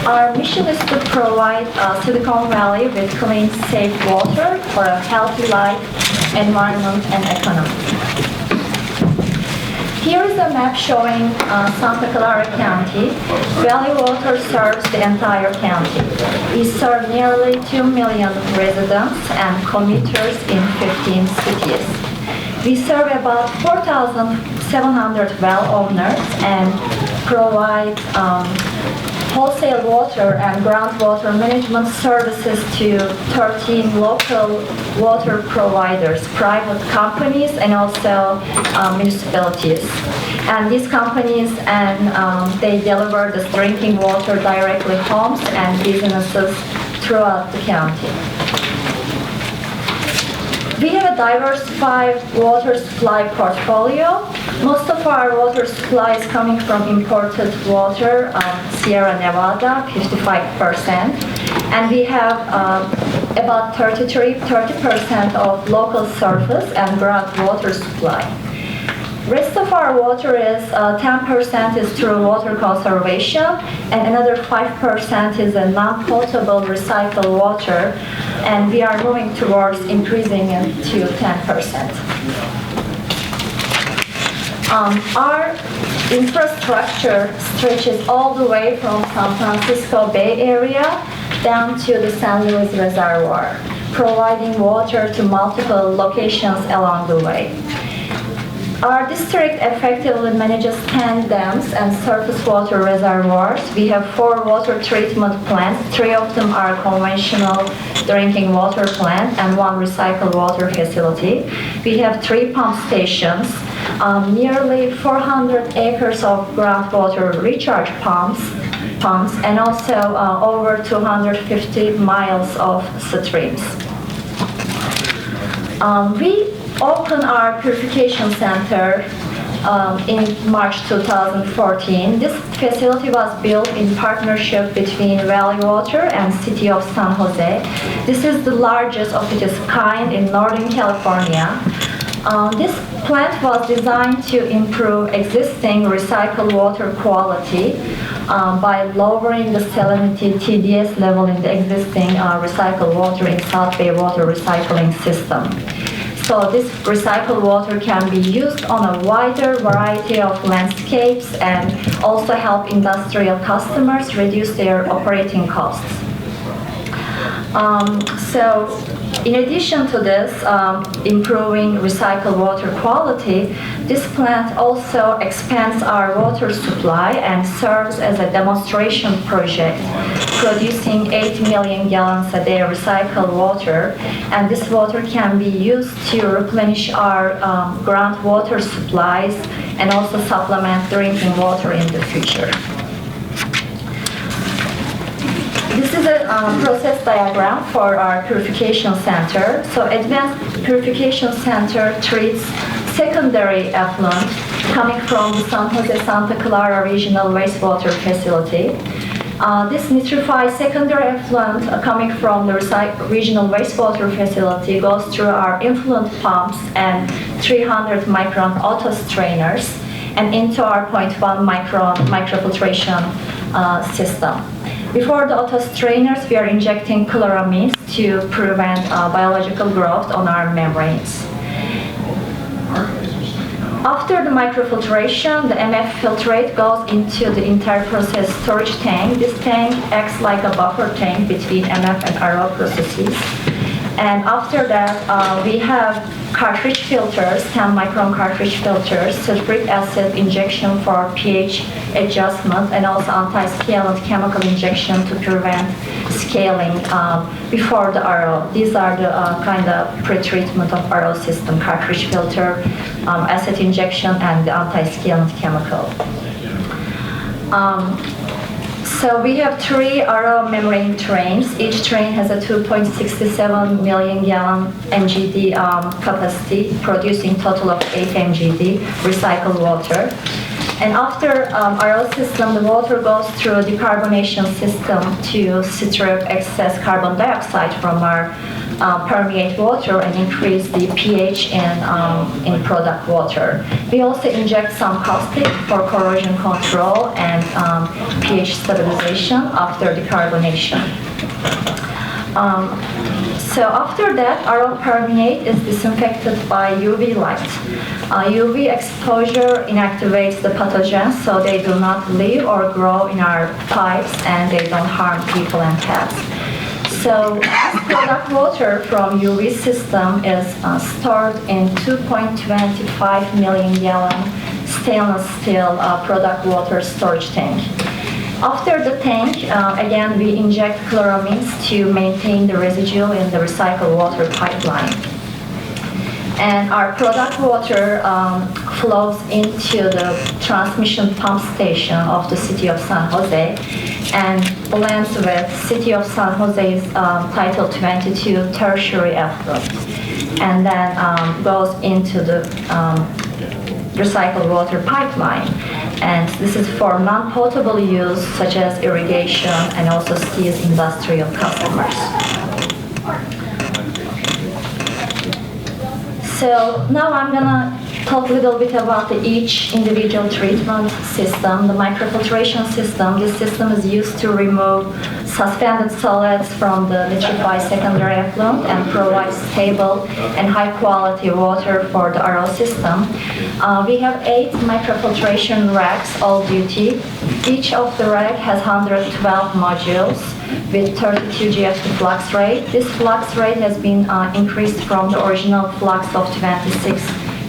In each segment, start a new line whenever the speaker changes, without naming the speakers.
Our mission is to provide Silicon Valley with clean, safe water for a healthy life, environment, and economy. Here is a map showing Santa Clara County. BAYWORK serves the entire county. We serve nearly 2 million residents and commuters in 15 cities. We serve about 4,700 well owners and provide wholesale water and groundwater management services to 13 local water providers, private companies, and also municipalities. And these companies, they deliver the drinking water directly to homes and businesses throughout the county. We have a diversified water supply portfolio. Most of our water supply is coming from imported water, Sierra Nevada, 55%. And we have about 30% of local surface and groundwater supply. Rest of our water is 10% is through water conservation, and another 5% is a non-potable recycled water, and we are moving towards increasing it to 10%. Our infrastructure stretches all the way from San Francisco Bay Area down to the San Luis Reservoir, providing water to multiple locations along the way. Our district effectively manages 10 dams and surface water reservoirs. We have 4 water treatment plants. 3 of them are conventional drinking water plants and 1 recycled water facility. We have 3 pump stations, nearly 400 acres of groundwater recharge pumps, and also over 250 miles of streams. We opened our Purification Center in March 2014. This facility was built in partnership between BAYWORK and City of San Jose. This is the largest of its kind in Northern California. This plant was designed to improve existing recycled water quality by lowering the salinity TDS level in the existing recycled water in South Bay Water Recycling System. So this recycled water can be used on a wider variety of landscapes and also help industrial customers reduce their operating costs. So in addition to this, improving recycled water quality, this plant also expands our water supply and serves as a demonstration project, producing 8 million gallons a day recycled water, and this water can be used to replenish our groundwater supplies and also supplement drinking water in the future. This is a process diagram for our Purification Center. So Advanced Purification Center treats secondary effluent coming from the San Jose Santa Clara Regional Wastewater Facility. This nitrified secondary effluent coming from the regional wastewater facility goes through our influent pumps and 300 micron auto strainers and into our 0.1 micron microfiltration system. Before the auto strainers, we are injecting chloramines to prevent biological growth on our membranes. After the microfiltration, the MF filtrate goes into the inter-process storage tank. This tank acts like a buffer tank between MF and RO processes. And after that, we have cartridge filters, 10 micron cartridge filters, sulfuric acid injection for pH adjustment, and also antiscalant chemical injection to prevent scaling before the RO. These are the kind of pre-treatment of RO system: cartridge filter, acid injection, and the antiscalant chemical. So we have 3 RO membrane trains. Each train has a 2.67 million gallon MGD capacity, producing total of 8 MGD recycled water. And after RO system, the water goes through a decarbonation system to strip excess carbon dioxide from our permeate water and increase the pH in product water. We also inject some caustic for corrosion control and pH stabilization after decarbonation. So after that, RO permeate is disinfected by UV light. UV exposure inactivates the pathogens so they do not live or grow in our pipes and they don't harm people and pets. So this product water from UV system is stored in 2.25 million gallon stainless steel product water storage tank. After the tank, again, we inject chloramines to maintain the residue in the recycled water pipeline. And our product water flows into the transmission pump station of the City of San Jose and blends with City of San Jose's Title 22 tertiary effluent, and then goes into the recycled water pipeline. And this is for non-potable use such as irrigation and also steel industrial customers. So now I'm gonna talk a little bit about each individual treatment system. The microfiltration system, this system is used to remove suspended solids from the vitrified secondary effluent and provide stable and high quality water for the RO system. We have 8 microfiltration racks, all duty. Each of the rack has 112 modules with 32 GFT flux rate. This flux rate has been increased from the original flux of 26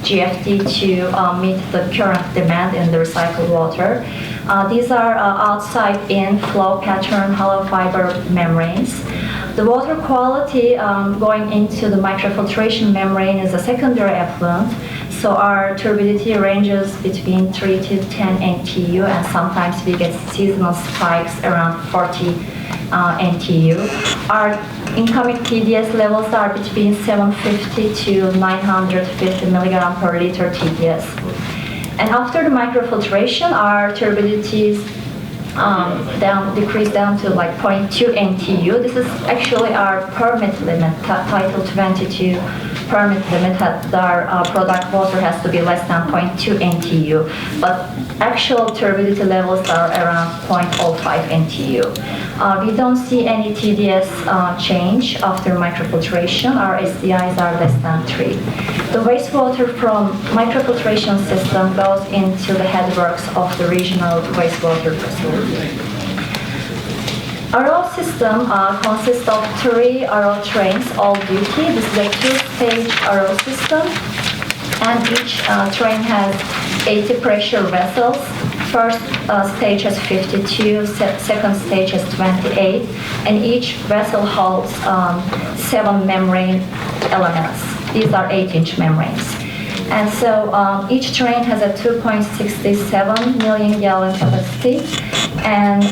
GFT to meet the current demand in the recycled water. These are outside-in flow pattern hollow fiber membranes. The water quality going into the microfiltration membrane is a secondary effluent, so our turbidity ranges between 3 to 10 NTU, and sometimes we get seasonal spikes around 40 NTU. Our incoming TDS levels are between 750 to 950 milligram per liter TDS. And after the microfiltration, our turbidities decrease down to like 0.2 NTU. This is actually our permit limit, Title 22 permit limit that our product water has to be less than 0.2 NTU, but actual turbidity levels are around 0.05 NTU. We don't see any TDS change after microfiltration. Our SDIs are less than 3. The wastewater from microfiltration system goes into the headworks of the regional wastewater facility. RO system consists of 3 RO trains, all duty. This is a 2-stage RO system, and each train has 80 pressure vessels. First stage has 52, second stage has 28, and each vessel holds 7 membrane elements. These are 8-inch membranes. And so each train has a 2.67 million gallon capacity. And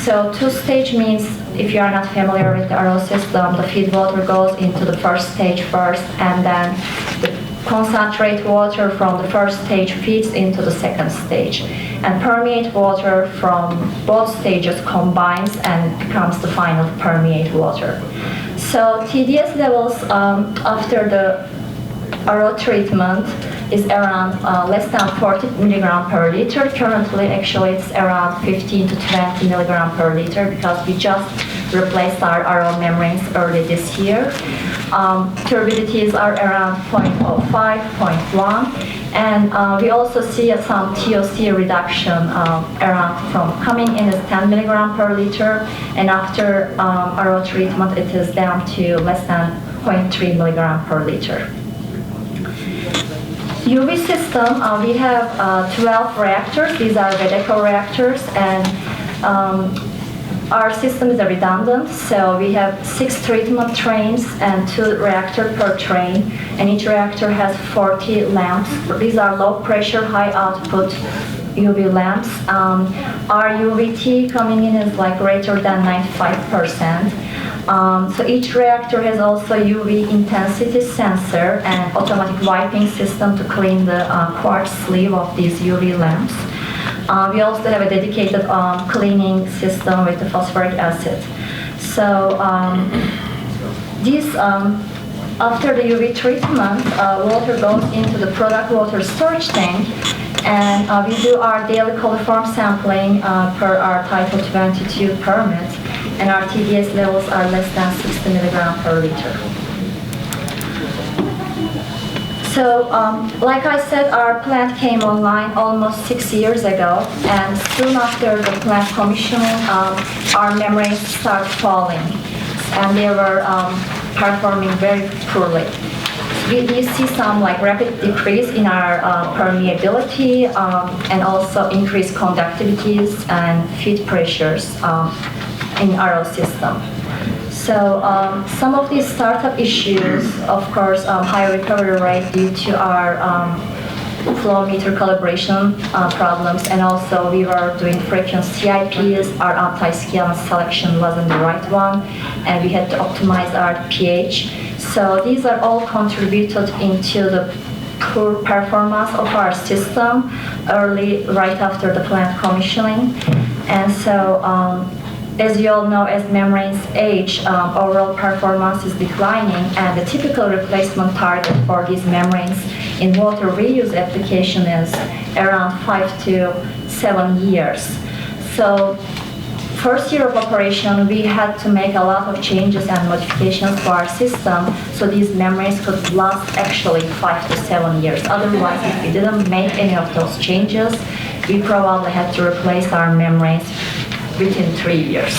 so 2-stage means, if you are not familiar with the RO system, the feed water goes into the first stage first, and then the concentrate water from the first stage feeds into the second stage. And permeate water from both stages combines and becomes the final permeate water. So TDS levels after the RO treatment is around less than 40 milligram per liter. Currently, actually, it's around 15 to 20 milligram per liter because we just replaced our RO membranes early this year. Turbidities are around 0.05, 0.1, and we also see some TOC reduction around from coming in as 10 milligram per liter, and after RO treatment, it is down to less than 0.3 milligram per liter. UV system, we have 12 reactors. These are Vedeco reactors, and our system is redundant, so we have 6 treatment trains and 2 reactors per train, and each reactor has 40 lamps. These are low pressure, high output UV lamps. Our UVT coming in is like greater than 95%. So each reactor has also UV intensity sensor and automatic wiping system to clean the quartz sleeve of these UV lamps. We also have a dedicated cleaning system with the phosphoric acid. So after the UV treatment, water goes into the product water storage tank, and we do our daily coliform sampling per our Title 22 permit, and our TDS levels are less than 60 milligram per liter. So, like I said, our plant came online almost 6 years ago, and soon after the plant commissioning, our membranes started falling, and they were performing very poorly. We see some like rapid decrease in our permeability and also increased conductivities and feed pressures in our system. So some of these startup issues, of course, high recovery rate due to our flow meter calibration problems, and also we were doing frequent CIPs, our antiscalant selection wasn't the right one, and we had to optimize our pH. So these are all contributed into the poor performance of our system right after the plant commissioning. And so as you all know, as membranes age, overall performance is declining, and the typical replacement target for these membranes in water reuse application is around 5 to 7 years. So first year of operation, we had to make a lot of changes and modifications to our system, so these membranes could last actually 5 to 7 years. Otherwise, if we didn't make any of those changes, we probably had to replace our membranes within 3 years.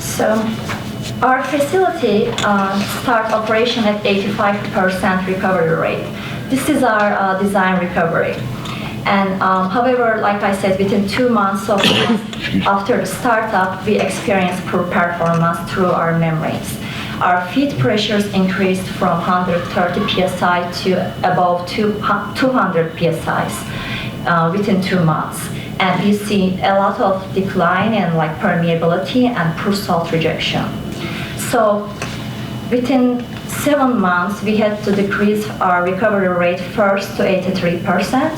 So our facility starts operation at 85% recovery rate. This is our design recovery. And however, like I said, within 2 months of after the startup, we experienced poor performance through our membranes. Our feed pressures increased from 130 psi to above 200 psi. Within 2 months, and we see a lot of decline in like permeability and poor salt rejection. So within 7 months, we had to decrease our recovery rate first to 83%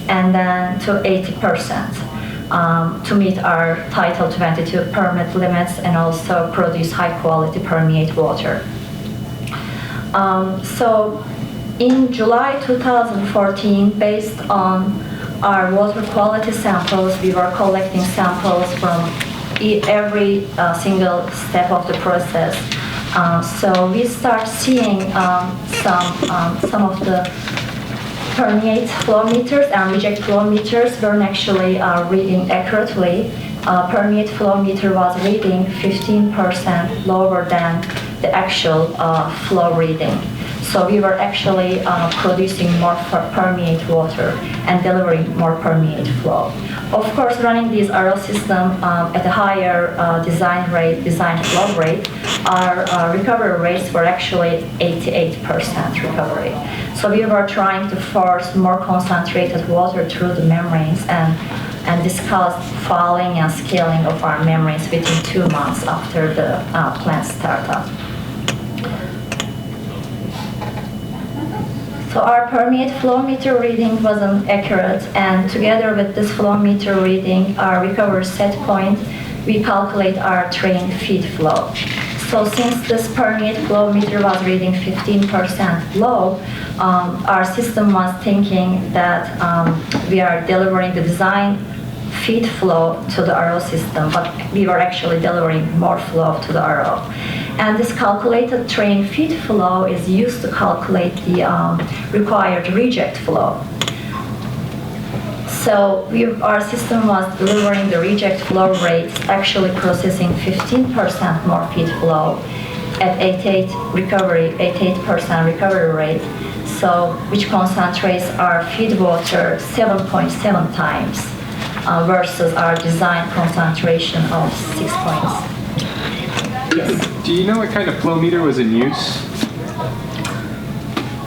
and then to 80% to meet our Title 22 permit limits and also produce high quality permeate water. So in July 2014, based on our water quality samples, we were collecting samples from every single step of the process. So we start seeing some of the permeate flow meters and reject flow meters weren't actually reading accurately. Permeate flow meter was reading 15% lower than the actual flow reading. So we were actually producing more permeate water and delivering more permeate flow. Of course, running these RO system at a higher design flow rate, our recovery rates were actually 88% recovery. So we were trying to force more concentrated water through the membranes and discuss fouling and scaling of our membranes within 2 months after the plant startup. So our permeate flow meter reading wasn't accurate, and together with this flow meter reading, our recovery set point, we calculate our train feed flow. So since this permeate flow meter was reading 15% low, our system was thinking that we are delivering the design feed flow to the RO system, but we were actually delivering more flow to the RO. And this calculated train feed flow is used to calculate the required reject flow. So our system was delivering the reject flow rates, actually processing 15% more feed flow at 88% recovery rate, so which concentrates our feed water 7.7 times versus our design concentration of 6 points. Yes.
Do you know what kind of flow meter was in use?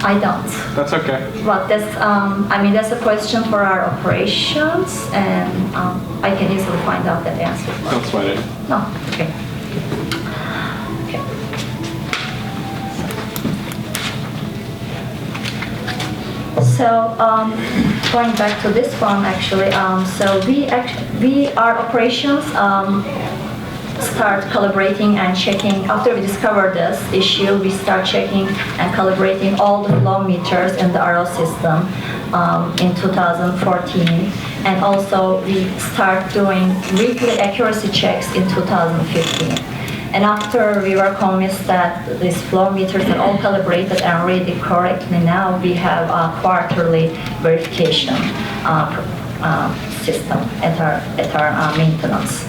I don't.
That's okay.
But that's a question for our operations, and I can easily find out that answer.
Don't sweat it.
No, okay. Okay. So going back to this one, actually, so our operations start calibrating and checking. After we discover this issue, we start checking and calibrating all the flow meters in the RO system in 2014. And also we start doing weekly accuracy checks in 2015. And after we were convinced that these flow meters are all calibrated and read correctly, now we have a quarterly verification system at our maintenance.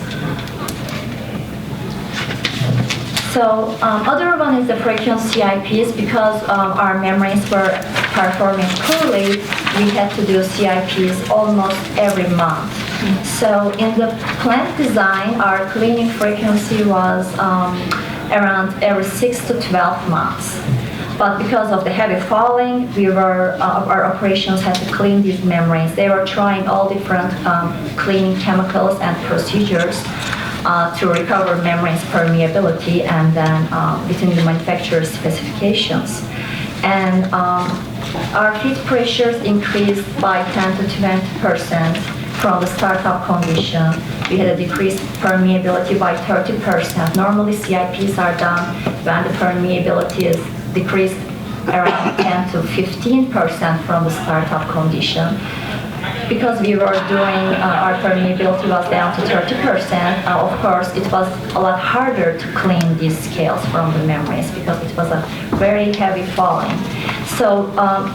So other one is the frequent CIPs. Because our membranes were performing poorly, we had to do CIPs almost every month. So in the plant design, our cleaning frequency was around every 6 to 12 months. But because of the heavy falling, our operations had to clean these membranes. They were trying all different cleaning chemicals and procedures to recover membranes permeability and then within the manufacturer's specifications. And our feed pressures increased by 10 to 20% from the startup condition. We had a decreased permeability by 30%. Normally CIPs are done when the permeability is decreased around 10 to 15% from the startup condition. Because we were doing, our permeability was down to 30%, of course it was a lot harder to clean these scales from the membranes because it was a very heavy falling. So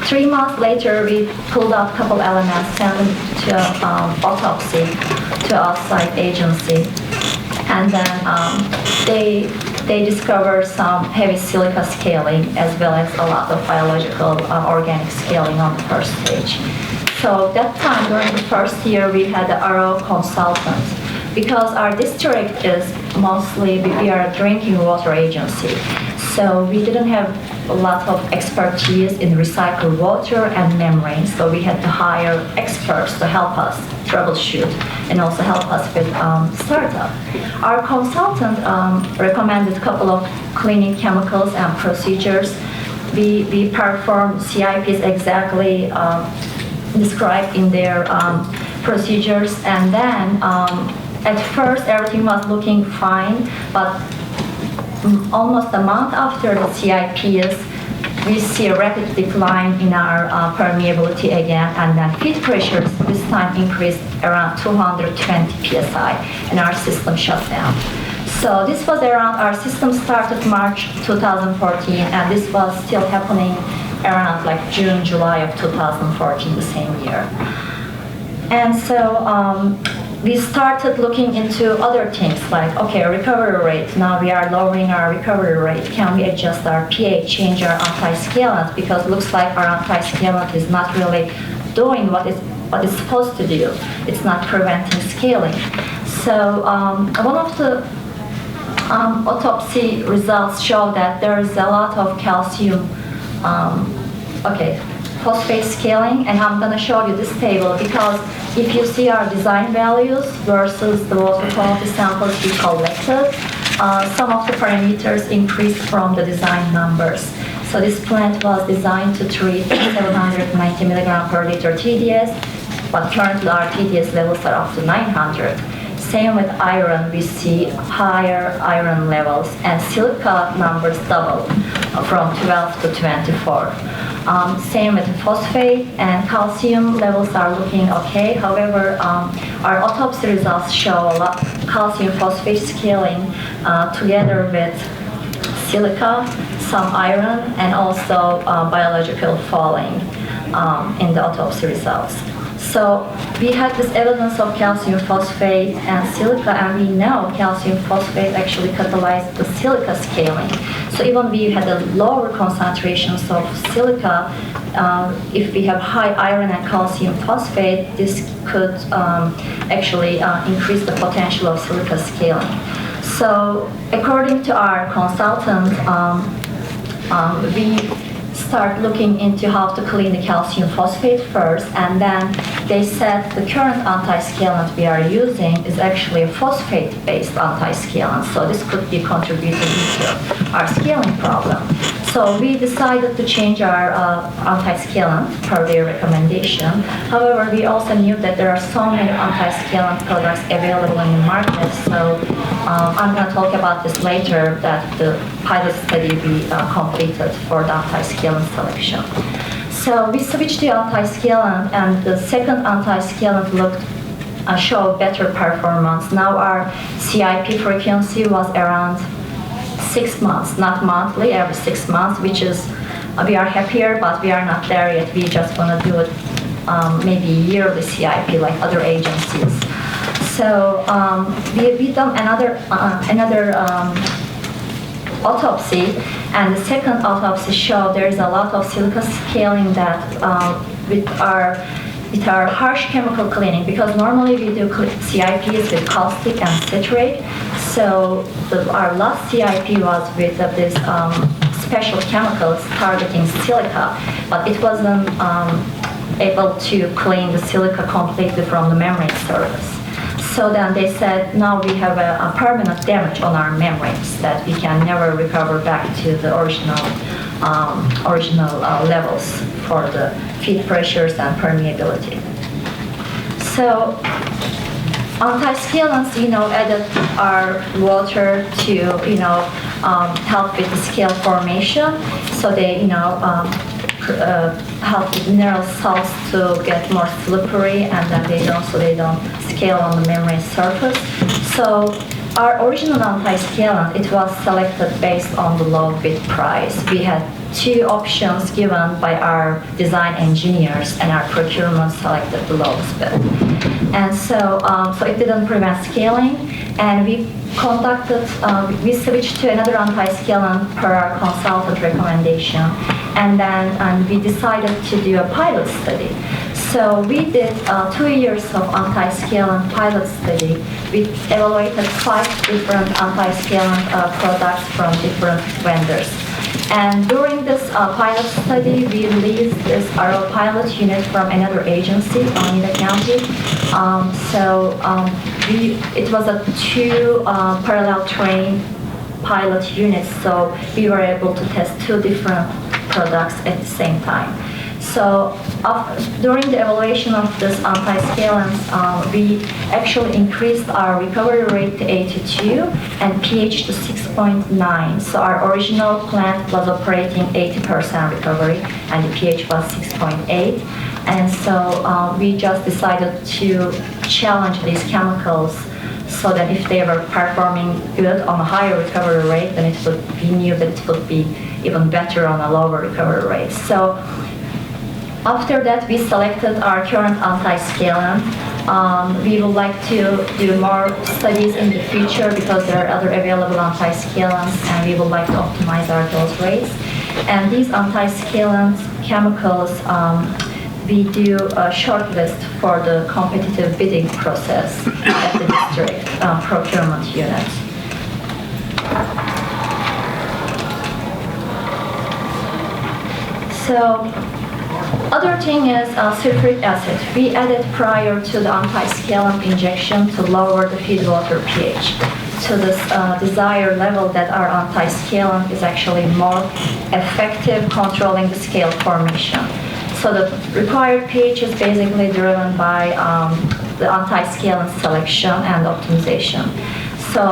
3 months later we pulled out a couple elements, sent them to autopsy to outside agency, and then they discovered some heavy silica scaling as well as a lot of biological organic scaling on the first stage. So that time, during the first year, we had the RO consultant. Because our district is mostly, we are a drinking water agency. So we didn't have a lot of expertise in recycled water and membranes. So we had to hire experts to help us troubleshoot and also help us with startup. Our consultant recommended a couple of cleaning chemicals and procedures. We performed CIPs exactly described in their procedures, and then at first everything was looking fine, but almost a month after the CIPs, we see a rapid decline in our permeability again, and then feed pressures this time increased around 220 psi, and our system shut down. So this was around, our system started March 2014, and this was still happening around like June, July of 2014, the same year. And so we started looking into other things like, okay, recovery rate. Now we are lowering our recovery rate. Can we adjust our pH, change our antiscalant? Because it looks like our antiscalant is not really doing what it's supposed to do. It's not preventing scaling. So one of the autopsy results show that there is a lot of calcium phosphate scaling, and I'm going to show you this table because if you see our design values versus the water quality samples we collected, some of the parameters increased from the design numbers. So this plant was designed to treat 790 milligram per liter TDS, but currently our TDS levels are up to 900. Same with iron, we see higher iron levels, and silica numbers double from 12 to 24. Same with phosphate, and calcium levels are looking okay. However, our autopsy results show a lot calcium phosphate scaling together with silica, some iron, and also biological falling in the autopsy results. So we had this evidence of calcium phosphate and silica, and we know calcium phosphate actually catalyzed the silica scaling. So even we had a lower concentrations of silica, if we have high iron and calcium phosphate, this could actually increase the potential of silica scaling. So according to our consultant, we start looking into how to clean the calcium phosphate first, and then they said the current antiscalant we are using is actually a phosphate-based antiscalant, so this could be contributing to our scaling problem. So we decided to change our antiscalant per their recommendation. However, we also knew that there are so many antiscalant products available in the market, so I'm going to talk about this later, that the pilot study we completed for the Antiscalant Selection. So we switched to Antiscalant, and the second Antiscalant showed better performance. Now our CIP frequency was around 6 months, not monthly, every 6 months, which is, we are happier, but we are not there yet. We just want to do it maybe yearly CIP like other agencies. So we done another autopsy, and the second autopsy showed there is a lot of silica scaling that with our harsh chemical cleaning, because normally we do CIPs with caustic and citrate. So our last CIP was with this special chemicals targeting silica, but it wasn't able to clean the silica completely from the membrane surface. So then they said, now we have a permanent damage on our membranes that we can never recover back to the original levels for the feed pressures and permeability. So antiscalants, added our water to, help with the scale formation. So they, help the mineral salts to get more slippery, and then they don't scale on the membrane surface. So our original antiscalant, it was selected based on the low bid price. We had 2 options given by our design engineers, and our procurement selected the lowest bid. And so it didn't prevent scaling, and we switched to another antiscalant per our consultant recommendation, and then we decided to do a pilot study. So we did 2 years of antiscalant pilot study. We evaluated 5 different antiscalant products from different vendors. And during this pilot study, we released this RO pilot unit from another agency, Oneida County. It was a 2 parallel train pilot units, so we were able to test 2 different products at the same time. So during the evaluation of this antiscalants, we actually increased our recovery rate to 82 and pH to 6.9. So our original plant was operating 80% recovery, and the pH was 6.8. And so we just decided to challenge these chemicals, so that if they were performing good on a higher recovery rate, then we knew that it would be even better on a lower recovery rate. So after that, we selected our current antiscalant. We would like to do more studies in the future, because there are other available antiscalants, and we would like to optimize our dose rates. And these antiscalant chemicals, we do a shortlist for the competitive bidding process at the district procurement unit. So, other thing is sulfuric acid. We added prior to the antiscalant injection to lower the feed water pH to this desired level that our antiscalant is actually more effective controlling the scale formation. So the required pH is basically driven by the antiscalant selection and optimization. So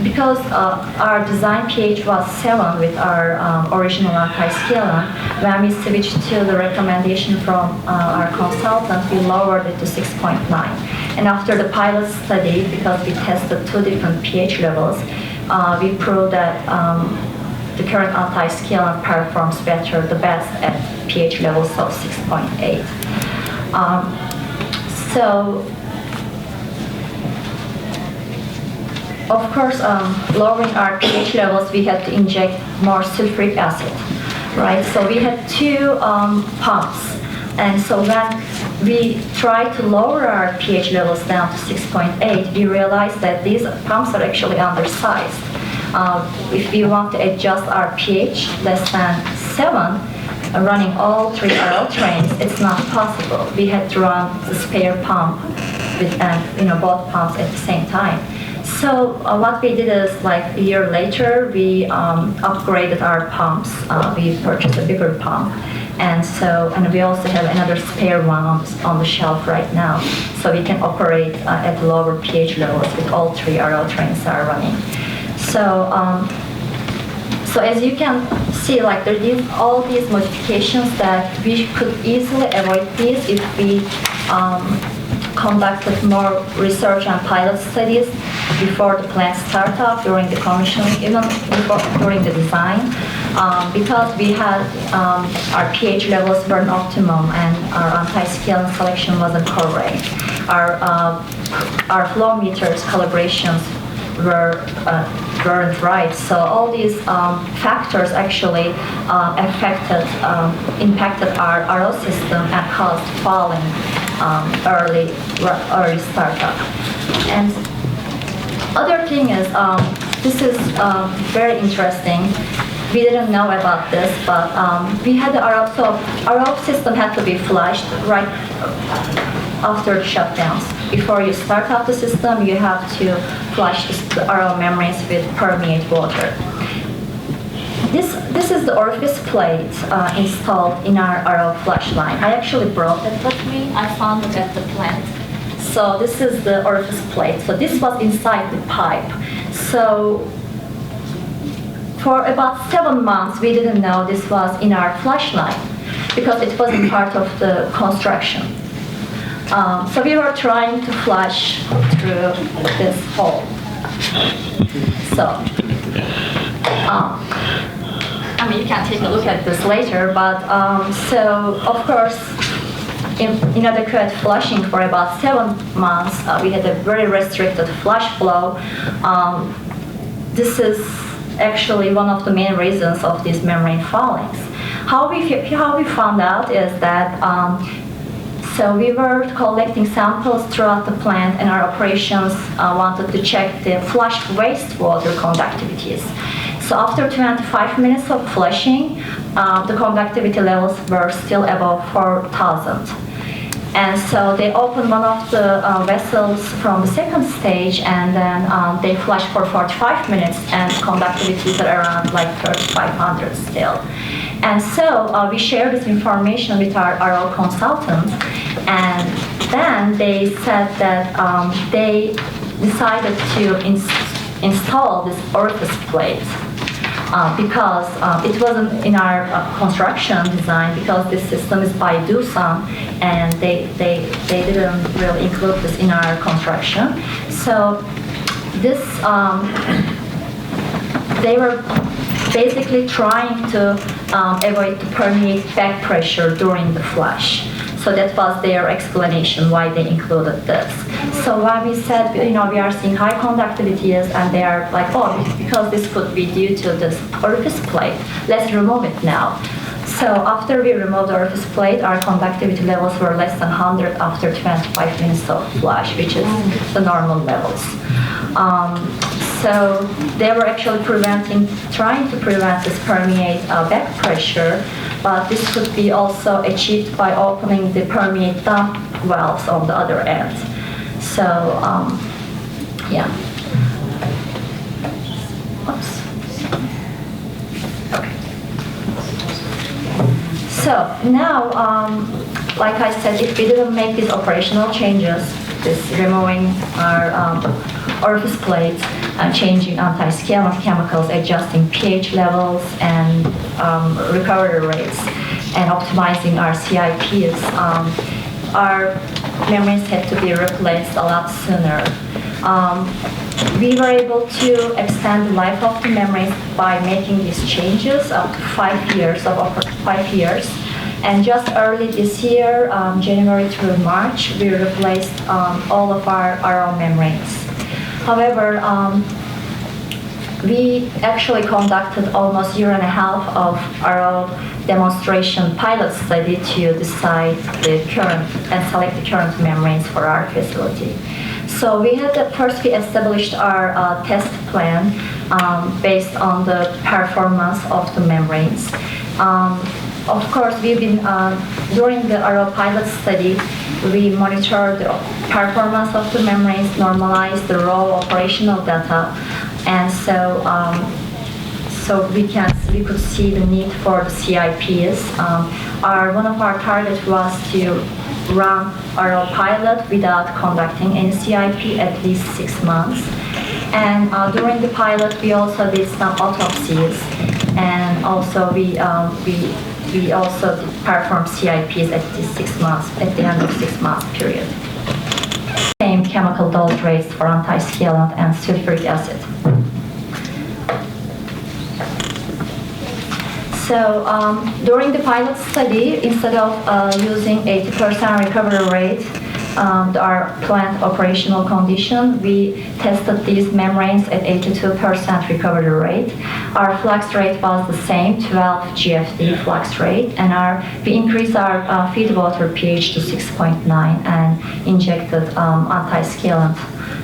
because our design pH was 7 with our original antiscalant, when we switched to the recommendation from our consultant, we lowered it to 6.9. And after the pilot study, because we tested 2 different pH levels, we proved that the current antiscalant performs better, the best at pH levels of 6.8. Of course, lowering our pH levels, we had to inject more sulfuric acid, right? So we had 2 pumps, and so when we tried to lower our pH levels down to 6.8, we realized that these pumps are actually undersized. If we want to adjust our pH less than 2007, running all 3 RO trains, it's not possible. We had to run the spare pump with both pumps at the same time. So what we did is, like a year later, we upgraded our pumps. We purchased a bigger pump, and we also have another spare one on the shelf right now, so we can operate at lower pH levels with all 3 RO trains are running. So as you can see, like there is all these modifications that we could easily avoid these if we conducted more research and pilot studies before the plant startup, during the commissioning, even during the design, because we had our pH levels weren't optimum and our antiscalant selection wasn't correct. Our flow meters calibrations weren't right. So all these factors actually impacted our RO system and caused falling early startup. And other thing is, this is very interesting. We didn't know about this, but we had the RO, so RO system had to be flushed right after the shutdowns. Before you start up the system, you have to flush the RO membranes with permeate water. This is the orifice plate installed in our RO flush line. I actually brought it with me. I found it at the plant. So this is the orifice plate. So this was inside the pipe. So for about 7 months, we didn't know this was in our flush line because it wasn't part of the construction. So we were trying to flush through this hole. So, you can take a look at this later, but so of course, inadequate flushing for about 7 months, we had a very restricted flush flow. This is actually one of the main reasons of these membrane fallings. How we found out is that so we were collecting samples throughout the plant, and our operations wanted to check the flushed wastewater conductivities. So after 25 minutes of flushing, the conductivity levels were still above 4,000. And so they opened one of the vessels from the second stage, and then they flushed for 45 minutes, and conductivities are around like 3,500 still. And so we shared this information with our RO consultants, and then they said that they decided to install this orifice plate because it wasn't in our construction design, because this system is by Doosan, and they didn't really include this in our construction. So this they were basically trying to avoid the permeate back pressure during the flush. So that was their explanation why they included this. So when we said, we are seeing high conductivities, and they are like, oh, because this could be due to this orifice plate, let's remove it now. So after we removed the orifice plate, our conductivity levels were less than 100 after 25 minutes of flush, which is the normal levels. So they were actually trying to prevent this permeate back pressure, but this could be also achieved by opening the permeate dump valves on the other end. So, yeah. Oops. Okay. So now, like I said, if we didn't make these operational changes, this removing our orifice plates, changing antiscalant chemicals, adjusting pH levels and recovery rates, and optimizing our CIPs, our membranes had to be replaced a lot sooner. We were able to extend the life of the membranes by making these changes up to 5 years. And just early this year, January through March, we replaced all of our RO membranes. However, we actually conducted almost a year and a half of RO demonstration pilot study to decide the current and select the current membranes for our facility. So we established our test plan based on the performance of the membranes. Of course, we've been, during the RO pilot study, we monitor the performance of the membranes, normalize the raw operational data, and so we could see the need for the CIPs. One of our targets was to run RO pilot without conducting any CIP at least 6 months. And during the pilot, we also did some autopsies, and also we also performed CIPs at the 6 months, at the end of 6 months period. Same chemical dose rates for antiscalant and sulfuric acid. So during the pilot study, instead of using 80% recovery rate, our plant operational condition, we tested these membranes at 82% recovery rate. Our flux rate was the same, 12 GFD flux rate, and we increased our feed water pH to 6.9 and injected antiscalant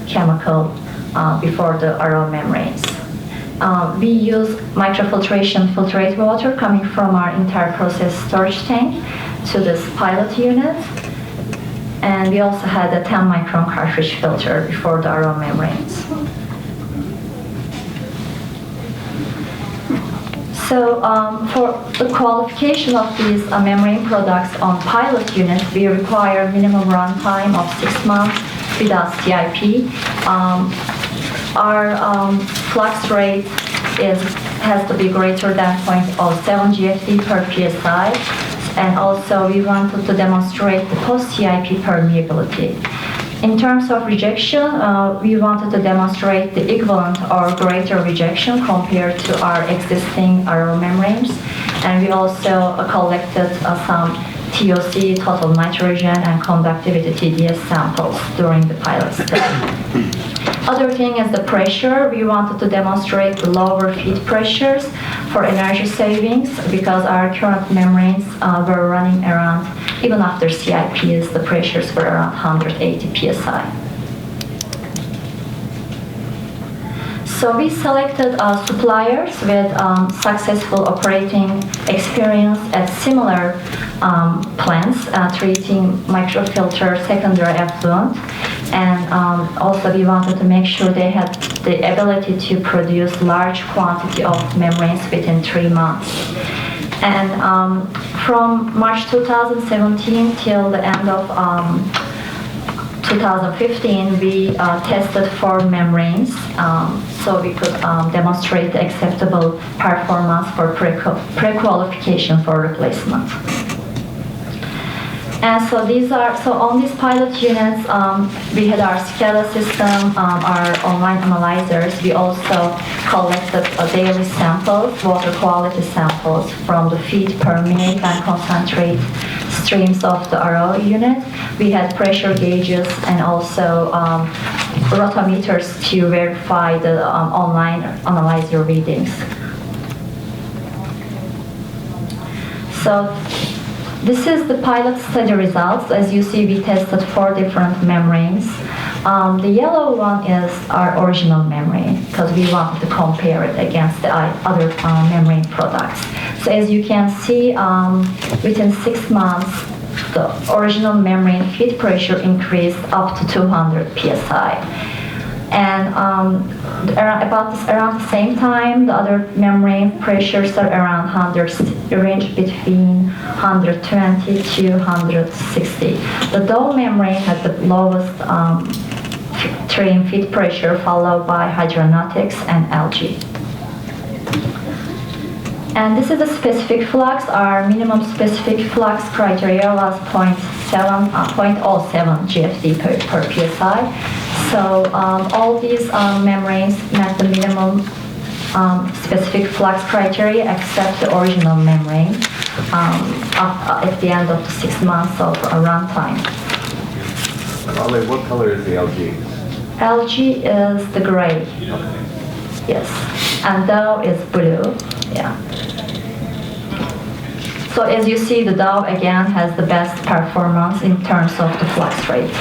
chemical before the RO membranes. We use microfiltration filtrate water coming from our inter-process storage tank to this pilot unit. And we also had a 10 micron cartridge filter before the RO membranes. So for the qualification of these membrane products on pilot units, we require minimum runtime of 6 months without CIP. Our flux rate has to be greater than 0.07 GFD per PSI, and also we wanted to demonstrate the post-CIP permeability. In terms of rejection, we wanted to demonstrate the equivalent or greater rejection compared to our existing RO membranes, and we also collected some TOC, total nitrogen, and conductivity TDS samples during the pilot study. Other thing is the pressure. We wanted to demonstrate the lower feed pressures for energy savings because our current membranes were running around, even after CIPs, the pressures were around 180 psi. So we selected suppliers with successful operating experience at similar plants treating microfilter secondary effluent. And also we wanted to make sure they had the ability to produce large quantity of membranes within 3 months. And from March 2017 till the end of 2015, we tested 4 membranes so we could demonstrate the acceptable performance for pre-qualification for replacement. And so on these pilot units, we had our SCADA system, our online analyzers. We also collected daily samples, water quality samples from the feed, permeate, and concentrate streams of the RO unit. We had pressure gauges and also rotometers to verify the online analyzer readings. So this is the pilot study results. As you see, we tested 4 different membranes. The yellow one is our original membrane because we wanted to compare it against the other membrane products. So as you can see, within 6 months, the original membrane feed pressure increased up to 200 psi. And around the same time, the other membrane pressures are around 100, range between 120 to 160. The Dow membrane had the lowest stream feed pressure, followed by hydronautics and algae. And this is the specific flux. Our minimum specific flux criteria was 0.07 GFD per PSI. So all these membranes met the minimum specific flux criteria except the original membrane at the end of the 6 months of runtime.
Lale, what color is the algae?
Algae is the gray. Yes, and Dow is blue. Yeah. So as you see, the Dow again has the best performance in terms of the flux rate.